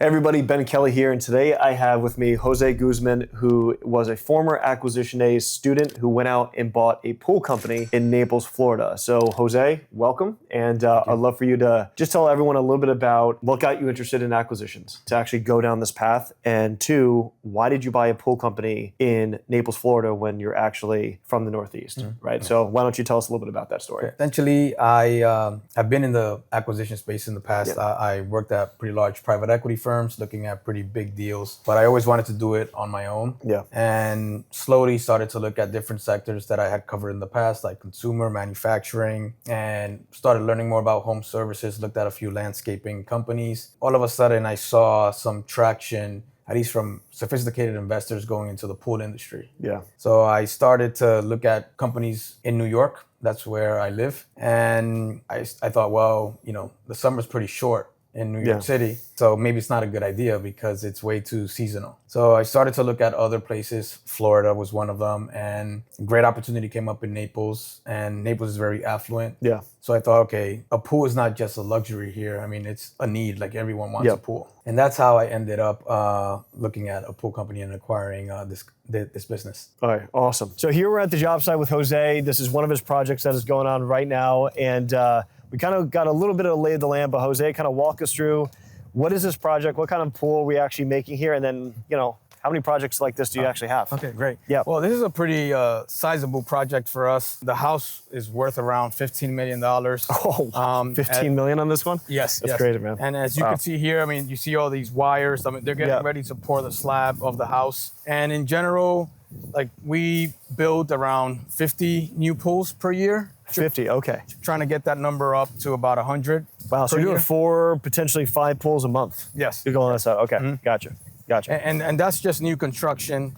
Hey everybody, Ben Kelly here, and today I have with me Jose Guzman, who was a former Acquisition A's student who went out and bought a pool company in Naples, Florida. So Jose, welcome, and I'd love for you to just tell everyone a little bit about what got you interested in acquisitions, to actually go down this path, and two, why did you buy a pool company in Naples, Florida when you're actually from the Northeast, right? So why don't you tell us a little bit about that story? Essentially, I have been in the acquisition space in the past. Yeah. I worked at pretty large private equity firms looking at pretty big deals, but I always wanted to do it on my own. Yeah. And slowly started to look at different sectors that I had covered in the past, like consumer, manufacturing, and started learning more about home services, looked at a few landscaping companies. All of a sudden, I saw some traction, at least from sophisticated investors going into the pool industry. Yeah. So I started to look at companies in New York. That's where I live. And I thought, well, the summer's pretty short in New York City. So maybe it's not a good idea because it's way too seasonal. So I started to look at other places. Florida was one of them, and a great opportunity came up in Naples, and Naples is very affluent. Yeah. So I thought, okay, a pool is not just a luxury here. I mean, it's a need, like everyone wants a pool. And that's how I ended up looking at a pool company and acquiring this business. All right, awesome. So here we're at the job site with Jose. This is one of his projects that is going on right now, and we kind of got a little bit of a lay of the land, but Jose, kind of walk us through what is this project, what kind of pool are we actually making here, and then, how many projects like this do you actually have? Okay, great. Yeah. Well, this is a pretty sizable project for us. The house is worth around $15 million. Oh, wow. $15 million on this one? Yes. That's crazy, man. And as you can see here, I mean, you see all these wires. I mean, they're getting ready to pour the slab of the house. And in general, like we build around 50 new pools per year. 50, okay. Trying to get that number up to about 100. Wow, so you're doing 4, potentially 5 pools a month? Yes. You're going on this side, okay, gotcha. And that's just new construction.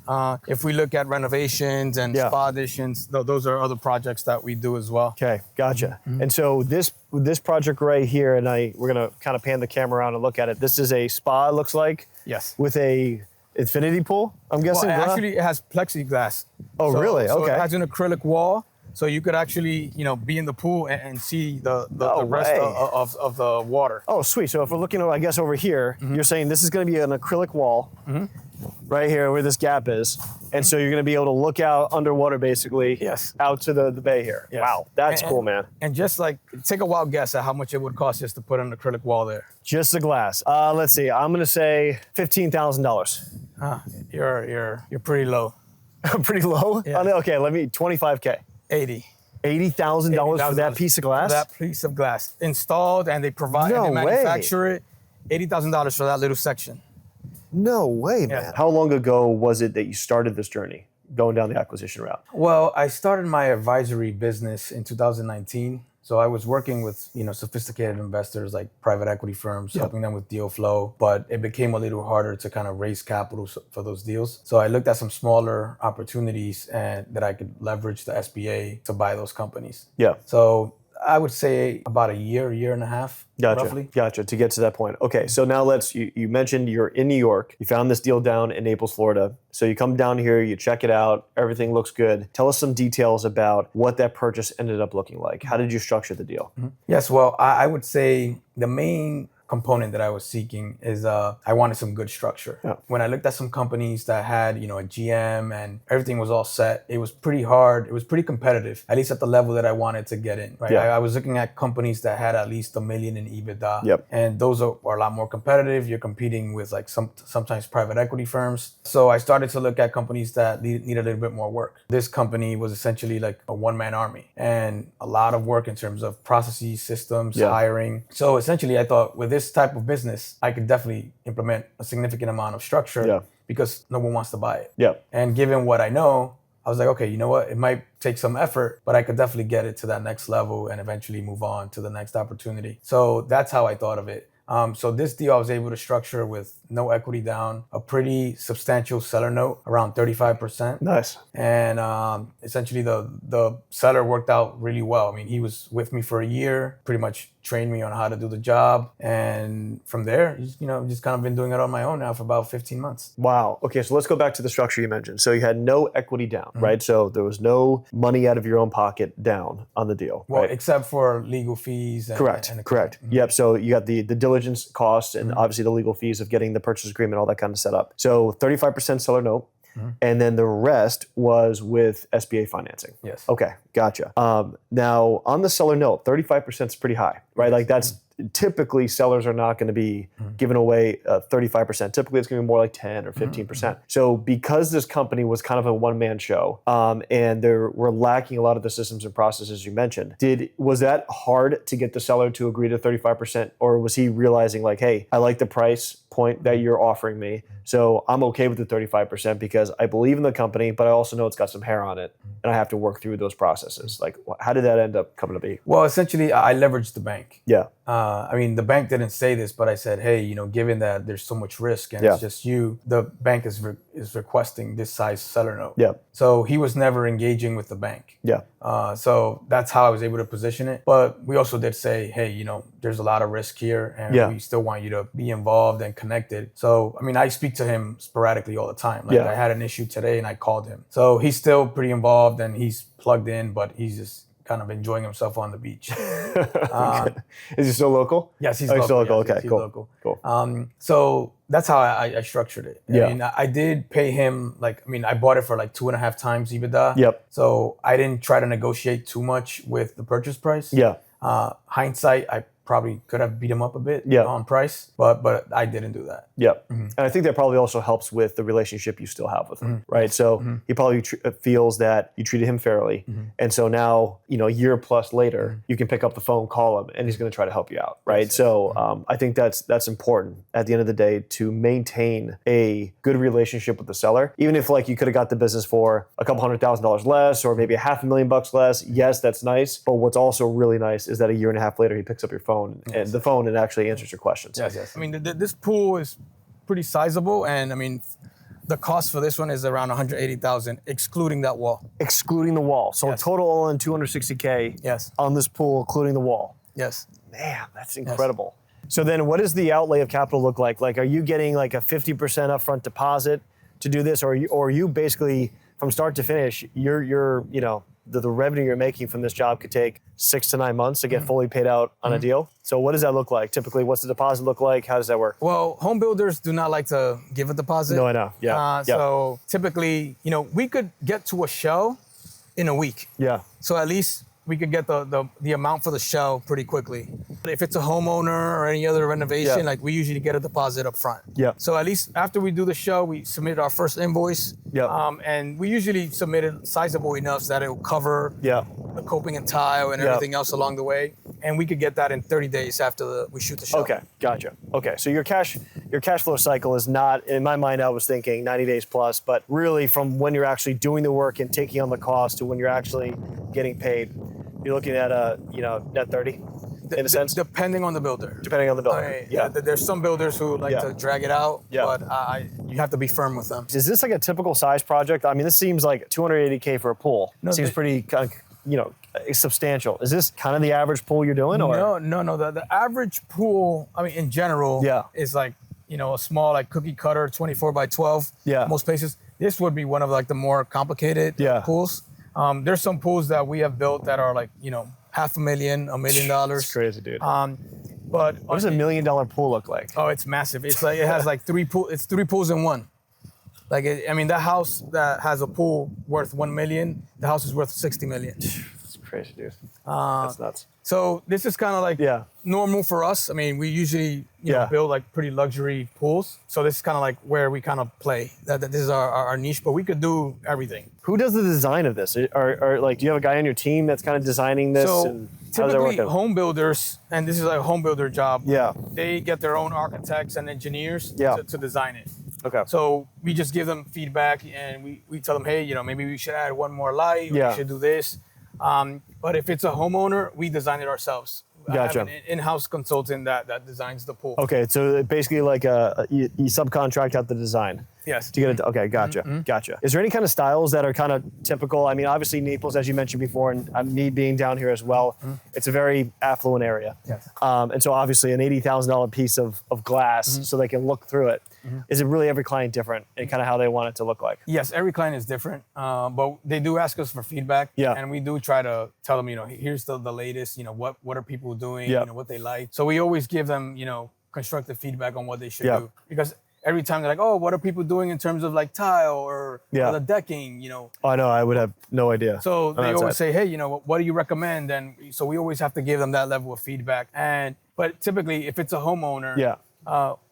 If we look at renovations and spa additions, those are other projects that we do as well. Okay, gotcha. And so this project right here, and we're gonna kind of pan the camera around and look at it. This is a spa, it looks like. Yes. With a infinity pool, I'm guessing? Well, actually, it has plexiglass. Oh, really? So Okay. it has an acrylic wall. So you could actually, be in the pool and see the rest of the water. Oh, sweet. So if we're looking, I guess, over here, you're saying this is going to be an acrylic wall right here where this gap is. And so you're going to be able to look out underwater, basically, out to the bay here. Yes. Wow, that's cool, man. And just take a wild guess at how much it would cost just to put an acrylic wall there. Just the glass. Let's see. I'm going to say $15,000. You're pretty low. Pretty low? Yeah. Okay, let me, 25K. $80,000 for that piece of glass? For that piece of glass. Installed, and they provide and they manufacture it. $80,000 for that little section. No way, man. How long ago was it that you started this journey, going down the acquisition route? Well, I started my advisory business in 2019. So I was working with, sophisticated investors like private equity firms, helping them with deal flow, but it became a little harder to kind of raise capital for those deals. So I looked at some smaller opportunities and that I could leverage the SBA to buy those companies. Yeah. So I would say about a year and a half, roughly. Gotcha, to get to that point. Okay, so now you mentioned you're in New York. You found this deal down in Naples, Florida. So you come down here, you check it out, everything looks good. Tell us some details about what that purchase ended up looking like. How did you structure the deal? Yes, well, I would say the main component that I was seeking is I wanted some good structure. Yeah. When I looked at some companies that had, a GM and everything was all set, it was pretty hard. It was pretty competitive, at least at the level that I wanted to get in. Right? I was looking at companies that had at least $1 million in EBITDA. And those are a lot more competitive. You're competing with sometimes private equity firms. So I started to look at companies that need a little bit more work. This company was essentially like a one-man army and a lot of work in terms of processes, systems, hiring. So essentially I thought with this type of business, I could definitely implement a significant amount of structure because no one wants to buy it. And given what I know, I was like, okay, you know what? It might take some effort, but I could definitely get it to that next level and eventually move on to the next opportunity. So that's how I thought of it. So this deal I was able to structure with no equity down, a pretty substantial seller note, around 35%. Nice. And essentially the seller worked out really well. I mean, he was with me for a year, pretty much trained me on how to do the job. And from there, just kind of been doing it on my own now for about 15 months. Wow. Okay, so let's go back to the structure you mentioned. So you had no equity down, right? So there was no money out of your own pocket down on the deal, Well, right? except for legal fees. Correct. Yep. So you got the diligence costs and obviously the legal fees of getting the purchase agreement, all that kind of set up. So 35% seller note. And then the rest was with SBA financing. Yes. Okay, gotcha. Now on the seller note, 35% is pretty high, right? Like that's typically sellers are not going to be giving away 35%. Typically it's going to be more like 10 or 15%. So because this company was kind of a one-man show and there were lacking a lot of the systems and processes you mentioned, was that hard to get the seller to agree to 35%? Or was he realizing like, hey, I like the price point that you're offering me, so I'm okay with the 35% because I believe in the company, but I also know it's got some hair on it and I have to work through those processes. Like, how did that end up coming to be? Well, essentially, I leveraged the bank. Yeah. I mean, the bank didn't say this, but I said, hey, given that there's so much risk and it's just you, the bank is requesting this size seller note. Yeah. So he was never engaging with the bank. Yeah. So that's how I was able to position it. But we also did say, hey, there's a lot of risk here and we still want you to be involved and connected. So, I mean, I speak to him sporadically all the time. Like I had an issue today and I called him. So he's still pretty involved and he's plugged in, but he's just kind of enjoying himself on the beach. Is he still local? Yes, he's local. Still local. Okay, yes, he's cool. local. Cool. So that's how I structured it. I mean, I did pay him I bought it for like 2.5 times EBITDA. Yep. So I didn't try to negotiate too much with the purchase price. Yeah. Hindsight, I probably could have beat him up a bit on price, but I didn't do that. Yep. And I think that probably also helps with the relationship you still have with him, right? So he probably feels that you treated him fairly. And so now, a year plus later, you can pick up the phone, call him, and he's going to try to help you out, right? Yes. So I think that's important at the end of the day to maintain a good relationship with the seller. Even if like you could have got the business for a couple $100,000 less or maybe $500,000 less, yes, that's nice. But what's also really nice is that a year and a half later, he picks up your phone and actually answers your questions. Yes. I mean, this pool is pretty sizable, and I mean, the cost for this one is around $180,000, excluding that wall. Excluding the wall. So a total all in $260K on this pool, including the wall. Yes. Man, that's incredible. So then what does the outlay of capital look like? Like, are you getting like a 50% upfront deposit to do this? Or are you basically, from start to finish, you're the revenue you're making from this job could take 6 to 9 months to get fully paid out on a deal. So what does that look like? Typically, what's the deposit look like? How does that work? Well, home builders do not like to give a deposit. No, I know. Yeah. So typically, we could get to a shell in a week. Yeah. So at least we could get the amount for the shell pretty quickly. But if it's a homeowner or any other renovation, like we usually get a deposit up front. Yeah. So at least after we do the shell, we submit our first invoice. Yeah. And we usually submit it sizable enough that it will cover the coping and tile and everything else along the way. And we could get that in 30 days after we shoot the shell. Okay, gotcha. Okay, so your cash flow cycle is not, in my mind, I was thinking 90 days plus, but really from when you're actually doing the work and taking on the cost to when you're actually getting paid, you're looking at net 30 in a sense? Depending on the builder. Depending on the builder. There's some builders who like to drag it out, but you have to be firm with them. Is this like a typical size project? I mean, this seems like $280K for a pool. No, seems pretty, substantial. Is this kind of the average pool you're doing? Or? No. The average pool, I mean, in general, is like, a small like cookie cutter 24 by 12. Yeah. Most places. This would be one of like the more complicated pools. There's some pools that we have built that are like, $500,000, $1 million. That's crazy, dude. But what does $1 million pool look like? Oh, it's massive. It's like it has like 3 pools. It's 3 pools in one. Like that house that has a pool worth $1 million, the house is worth $60 million. That's crazy, dude. That's nuts. So this is kind of like normal for us. I mean, we usually build like pretty luxury pools. So this is kind of like where we kind of play. That this is our niche, but we could do everything. Who does the design of this? Or like, do you have a guy on your team that's kind of designing this? So and typically home builders, and this is a home builder job. Yeah. They get their own architects and engineers to design it. Okay. So we just give them feedback and we tell them, hey, maybe we should add one more light. We should do this. But if it's a homeowner, we design it ourselves. Gotcha. I have an in-house consultant that designs the pool. Okay, so basically like you subcontract out the design. Yes. To get it. Okay, gotcha. Gotcha. Is there any kind of styles that are kind of typical? I mean, obviously Naples, as you mentioned before, and me being down here as well, it's a very affluent area. Yes. And so obviously an $80,000 piece of glass so they can look through it. Is it really every client different and kind of how they want it to look like? Yes, every client is different, but they do ask us for feedback. Yeah. And we do try to tell them, here's the latest, what are people doing, Yeah. what they like. So we always give them, constructive feedback on what they should Yeah. do. Because every time they're like, oh, what are people doing in terms of like tile or the decking, Oh, I know, I would have no idea. So they always say, hey, what do you recommend? And so we always have to give them that level of feedback. But typically, if it's a homeowner,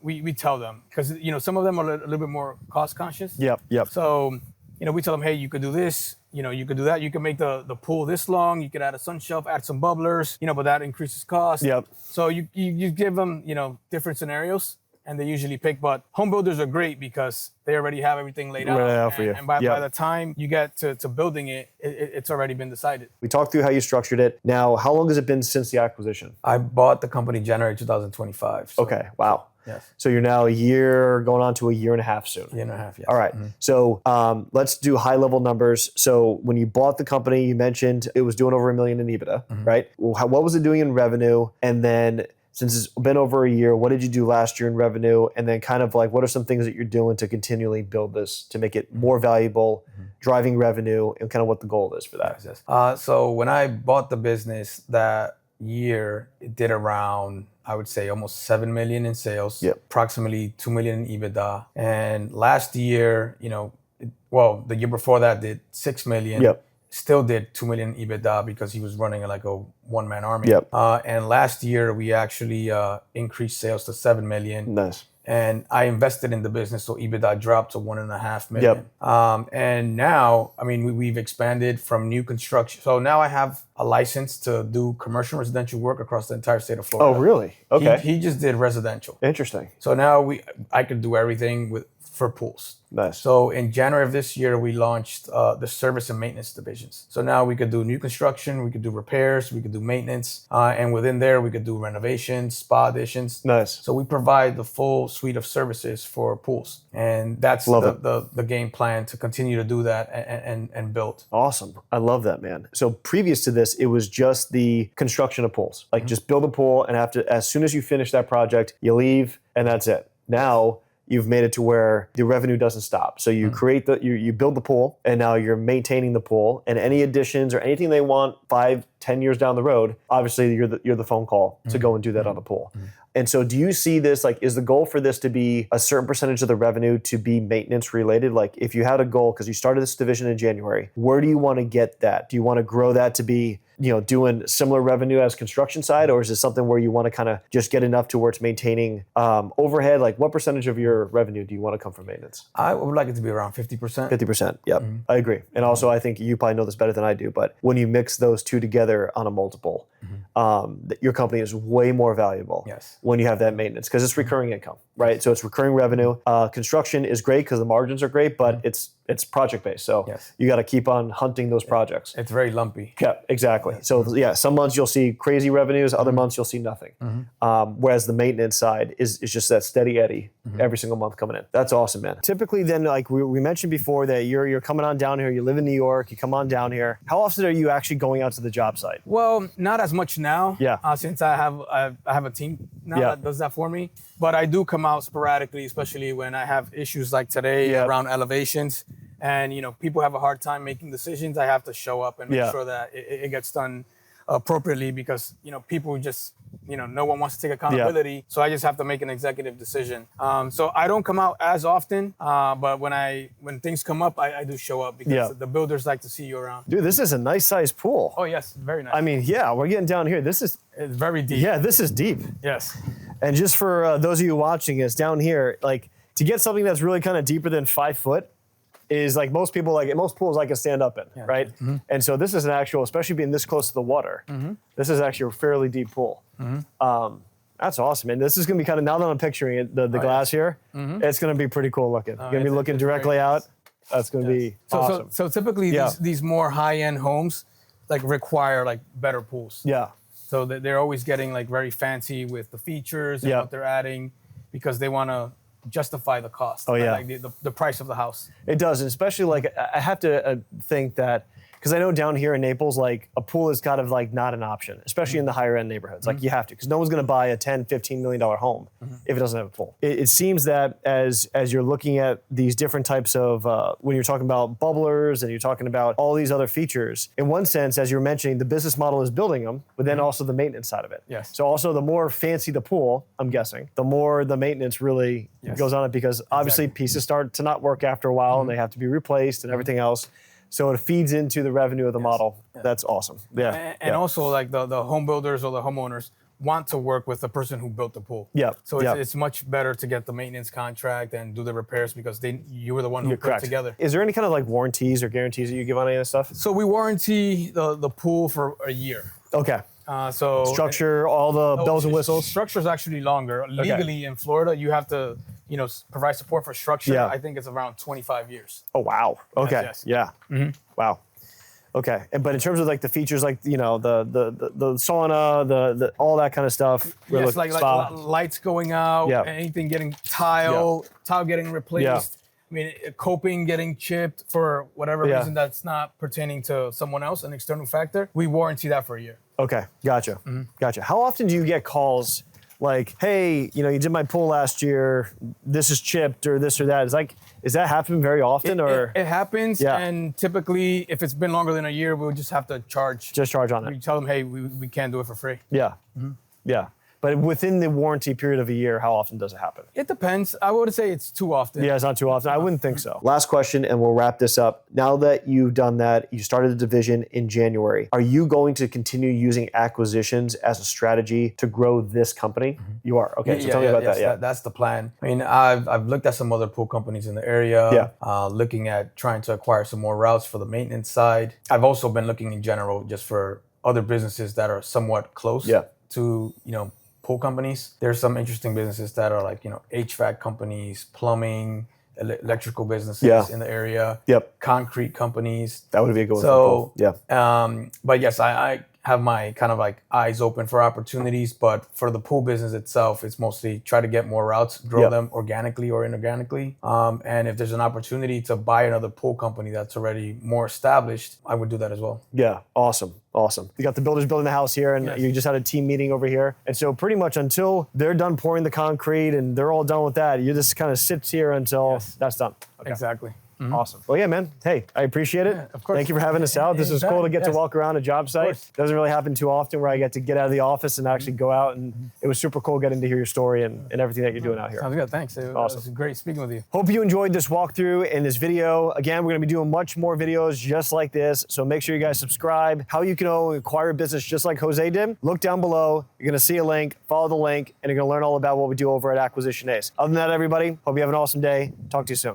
we tell them, because some of them are a little bit more cost conscious. Yep. So we tell them, hey, you could do this, you could do that. You can make the pool this long. You could add a sun shelf, add some bubblers, but that increases cost. Yep. So you give them different scenarios, and they usually pick. But home builders are great because they already have everything laid out. For you. And by the time you get to building it, it's already been decided. We talked through how you structured it. Now, how long has it been since the acquisition? I bought the company January 2025. So, okay, wow. Yes. So you're now a year, going on to a year and a half soon. Year and a half, yes. All right. So let's do high level numbers. So when you bought the company, you mentioned it was doing over $1 million in EBITDA, right? Well, what was it doing in revenue? And then since it's been over a year, what did you do last year in revenue? And then kind of like, what are some things that you're doing to continually build this, to make it more valuable, driving revenue, and kind of what the goal is for that? Yes. So when I bought the business that year, it did around, I would say, almost 7 million in sales, approximately 2 million in EBITDA. And last year, the year before that did 6 million. Still did 2 million in EBITDA because he was running like a one-man army. And last year we actually increased sales to 7 million. Nice. And I invested in the business, so EBITDA dropped to 1.5 million. And now, we've expanded from new construction. So now I have a license to do commercial residential work across the entire state of Florida. Oh, really? Okay. He just did residential. Interesting. So now I could do everything for pools. Nice. So in January of this year, we launched the service and maintenance divisions. So now we could do new construction, we could do repairs, we could do maintenance, and within there, we could do renovations, spa additions. Nice. So we provide the full suite of services for pools. And that's the game plan to continue to do that and build. Awesome. I love that, man. So previous to this, it was just the construction of pools. Like just build a pool, and as soon as you finish that project, you leave, and that's it. Now, you've made it to where the revenue doesn't stop. So you create you build the pool, and now you're maintaining the pool, and any additions or anything they want 5-10 years down the road, obviously you're the phone call to go and do that on the pool. And so do you see this, like, is the goal for this to be a certain percentage of the revenue to be maintenance related? Like if you had a goal, because you started this division in January, where do you want to get that? Do you want to grow that to be, doing similar revenue as construction side, or is it something where you want to kind of just get enough to where it's maintaining overhead? Like what percentage of your revenue do you want to come from maintenance? I would like it to be around 50%. 50%, yep. I agree. And also I think you probably know this better than I do, but when you mix those two together on a multiple, your company is way more valuable when you have that maintenance, because it's recurring income, right? So it's recurring revenue. Construction is great because the margins are great, but it's project based. So you got to keep on hunting those projects. It's very lumpy. Yeah, exactly. So some months you'll see crazy revenues, other months you'll see nothing. Whereas the maintenance side is just that steady eddy every single month coming in. That's awesome, man. Typically then, like we mentioned before, that you're coming on down here, you live in New York, you come on down here. How often are you actually going out to the job site? Well, not as much now. Since I have a team now that does that for me. But I do come out sporadically, especially when I have issues like today around elevations. And, people have a hard time making decisions. I have to show up and make sure that it gets done appropriately, because, people just, no one wants to take accountability. So I just have to make an executive decision. So I don't come out as often, but when things come up, I do show up, because the builders like to see you around. Dude, this is a nice sized pool. Oh, yes. Very nice. We're getting down here. It's very deep. Yeah, this is deep. Yes. And just for those of you watching us down here, like to get something that's really kind of deeper than 5 foot, is like most pools I can stand up in, right? And so this is an actual, especially being this close to the water, this is actually a fairly deep pool. That's awesome. And this is gonna be kind of, now that I'm picturing it, the glass here, it's gonna be pretty cool looking. You're gonna be looking directly out. That's gonna be awesome. So typically these more high-end homes like require like better pools. So they're always getting like very fancy with the features and what they're adding, because they want to justify the cost. Oh, yeah. Like the price of the house. It does, and especially like I have to think that, because I know down here in Naples, like a pool is kind of like not an option, especially in the higher end neighborhoods. Like you have to, because no one's going to buy a $10, $15 million home if it doesn't have a pool. It seems that as you're looking at these different types of, when you're talking about bubblers and you're talking about all these other features, in one sense, as you're mentioning, the business model is building them, but then also the maintenance side of it. Yes. So also the more fancy the pool, I'm guessing, the more the maintenance really goes on it, because obviously pieces start to not work after a while and they have to be replaced and everything else. So it feeds into the revenue of the model. That's awesome. Yeah. And also like the home builders or the homeowners want to work with the person who built the pool. Yeah. So it's much better to get the maintenance contract and do the repairs because you were the one who put it together. Is there any kind of like warranties or guarantees that you give on any of this stuff? So we warranty the pool for a year. Okay. So structure, all the bells and whistles. Structure is actually longer. Legally in Florida, you have to, provide support for structure. Yeah. I think it's around 25 years. Oh wow. Okay. Yes. Yeah. Wow. Okay. But in terms of like the features, like the sauna, the all that kind of stuff. Yes, like lights going out. Yeah. Anything getting tile getting replaced. Yeah. I mean, coping getting chipped for whatever reason that's not pertaining to someone else, an external factor. We warranty that for a year. Okay, gotcha. Gotcha. How often do you get calls like, hey, you did my pool last year, this is chipped or this or that? Is that happening very often? It happens, and typically, if it's been longer than a year, we'll just have to charge. Just charge on it. We tell them, hey, we can't do it for free. Yeah, yeah. But within the warranty period of a year, how often does it happen? It depends. I would say it's too often. Yeah, it's not too often. I wouldn't think so. Last question, and we'll wrap this up. Now that you've done that, you started the division in January. Are you going to continue using acquisitions as a strategy to grow this company? You are. Okay, so tell me about that. Yeah, that's the plan. I mean, I've looked at some other pool companies in the area. Looking at trying to acquire some more routes for the maintenance side. I've also been looking in general just for other businesses that are somewhat close to pool companies. There's some interesting businesses that are like, HVAC companies, plumbing, electrical businesses in the area, concrete companies. That would be a good one. So, yeah. But yes, I have my kind of like eyes open for opportunities, but for the pool business itself, it's mostly try to get more routes, grow them organically or inorganically. And if there's an opportunity to buy another pool company that's already more established, I would do that as well. Yeah, awesome. You got the builders building the house here, and you just had a team meeting over here. And so pretty much until they're done pouring the concrete and they're all done with that, you just kind of sit here until that's done. Okay. Exactly. Awesome. Well, yeah, man. Hey, I appreciate it. Yeah, of course. Thank you for having us out. This is cool to get to walk around a job site. Doesn't really happen too often where I get to get out of the office and actually go out. And it was super cool getting to hear your story and everything that you're doing out here. Sounds good. Thanks. It was great speaking with you. Hope you enjoyed this walkthrough and this video. Again, we're going to be doing much more videos just like this. So make sure you guys subscribe. How you can acquire a business just like Jose did. Look down below. You're going to see a link. Follow the link. And you're going to learn all about what we do over at Acquisition ACE. Other than that, everybody, hope you have an awesome day. Talk to you soon.